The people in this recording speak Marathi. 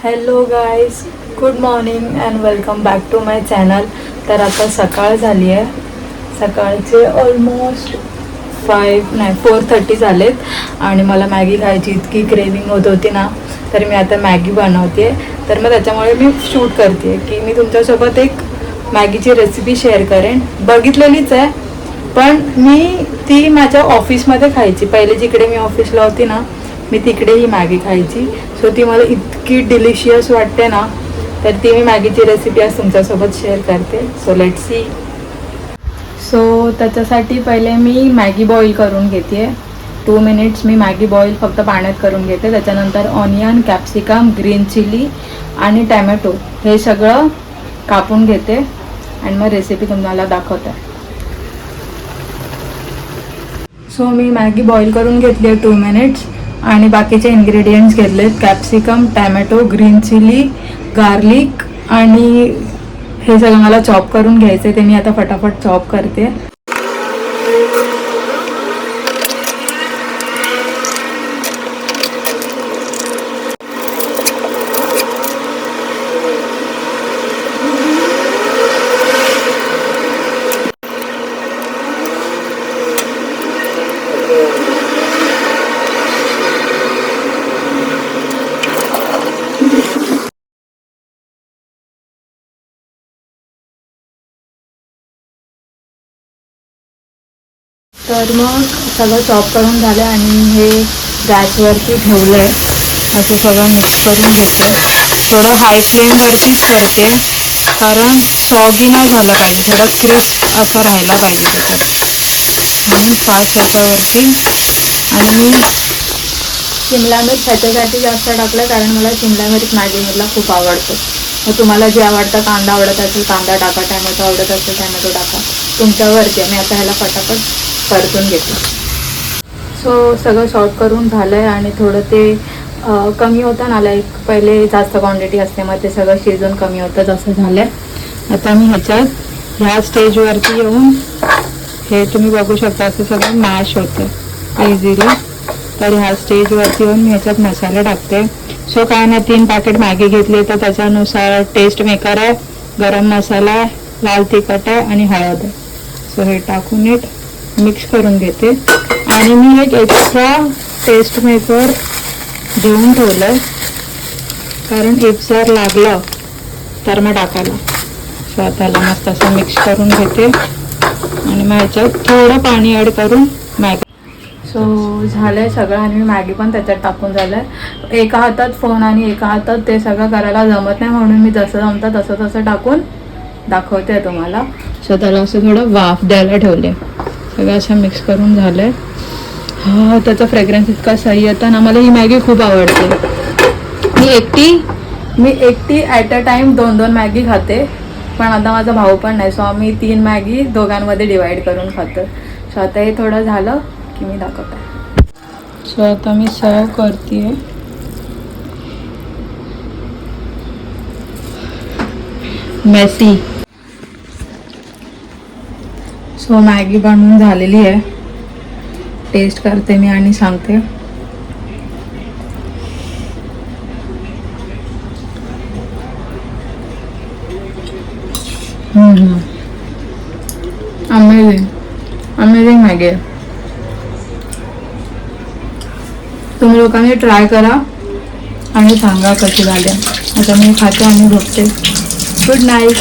Hello guys, good morning and welcome back to my channel. तर आता सकाळ झाली आहे. सकाळचे ऑलमोस्ट 4:30 झालेत आणि मला मॅगी खायची इतकी क्रेविंग होत होती ना, तर मी आता मॅगी बनवते. तर मग त्याच्यामुळे मी शूट करते की मी तुमच्यासोबत एक मॅगीची रेसिपी शेअर करेन. बघितलेलीच आहे, पण मी ती माझ्या ऑफिसमध्ये खायची. पहिले जिकडे मी ऑफिसला होती ना, मी तिकडे ही मॅगी खायची. सो ती मला इतकी डिलिशियस वाटते ना, तर ती मी मॅगीची रेसिपी आज तुमच्यासोबत शेअर करते. So let's see. सो त्याच्यासाठी पहिले मी मॅगी बॉईल करून घेते. 2 मिनिट्स मी मॅगी बॉईल फक्त पाण्यात करून घेते. त्याच्यानंतर ऑनियन, कॅप्सिकम, ग्रीन चिली आणि टॅमॅटो हे सगळं कापून घेते आणि मग रेसिपी तुम्हाला दाखवते. सो मी मॅगी बॉईल करून घेतली आहे 2 मिनिट्स आणि बाकीचे इन्ग्रेडियंट्स घेतलेत. Capsicum, tomato, green chilli, garlic आणि हे सगळं मला चॉप करून घ्यायचं आहे. ते मी आता फटाफट चॉप करते. तर मग सगळं चॉप करून झालं आणि हे गॅसवरती ठेवलं आहे. असं सगळं मिक्स करून घेते. थोडं हाय फ्लेमवरतीच करते, कारण सॉगी नाही झालं पाहिजे, थोडं क्रिस्प असं राहायला पाहिजे. आणि फास्ट ह्याच्यावरती. आणि मी शिमला मिर्च ह्याच्यासाठी जास्त टाकलं, कारण मला शिमला मिर्च मॅगीमधला खूप आवडतो. मग तुम्हाला जे आवडतं, कांदा आवडत असेल कांदा टाका, टॅमॅटो आवडत असेल टॅमॅटो टाका, तुमच्यावरती आहे. मी आता ह्याला फटाफट परतून घेते. सो सगळं शॉर्ट करून झालं आहे आणि थोडं ते कमी होतं ना, लाईक पहिले जास्त क्वांटिटी असते मग ते सगळं शिजून कमी होतं, जसं झालं आहे. आता मी ह्या स्टेजवरती येऊन हे तुम्ही बघू शकता, असं सगळं मॅश होतं इझिली. तर ह्या स्टेजवरती येऊन मी ह्याच्यात मसाले टाकते. सो काय नाही, 3 पॅकेट मॅगी घेतली, तर त्याच्यानुसार टेस्ट मेकर आहे, गरम मसाला आहे, लाल तिखट आहे आणि हळद आहे. सो हे टाकून नीट मिक्स करून घेते. आणि मी एक एक्स्ट्रा टेस्ट मेकर घेऊन ठेवलं आहे, कारण इफ जर लागलं तर मग टाकायला. सो आता ह्याला मस्त असं मिक्स करून घेते आणि मग ह्याच्यात थोडं पाणी ॲड करून मॅगी. सो झालं आहे सगळं आणि मी मॅगी पण त्याच्यात टाकून झालं आहे. एका हातात फोन आणि एका हातात ते सगळं करायला जमत नाही, म्हणून मी जसं जमतं तसं तसं टाकून दाखवते आहे तुम्हाला. सो त्याला असं थोडं वाफ द्यायला ठेवले. सगळं असं मिक्स करून झालं आहे. हा, त्याचा फ्रेग्रन्स इतका सही येतं ना, मला ही मॅगी खूप आवडते. मी एकटी ॲट अ टाईम 2-2 मॅगी खाते, पण आता माझा भाऊ पण नाही, सो आम्ही 3 मॅगी दोघांमध्ये डिवाईड करून खातो. सो आता हे थोडं झालं की मी दाखवते. सो आता मी सर्व करते आहे. मेसी. सो मॅगी बनवून झालेली आहे. टेस्ट करते मी आणि सांगते. अमेझिंग मॅगी आहे. तुम्ही लोकांनी ट्राय करा आणि सांगा कशी झाली. आता मी खाते आणि झोपते. Good night.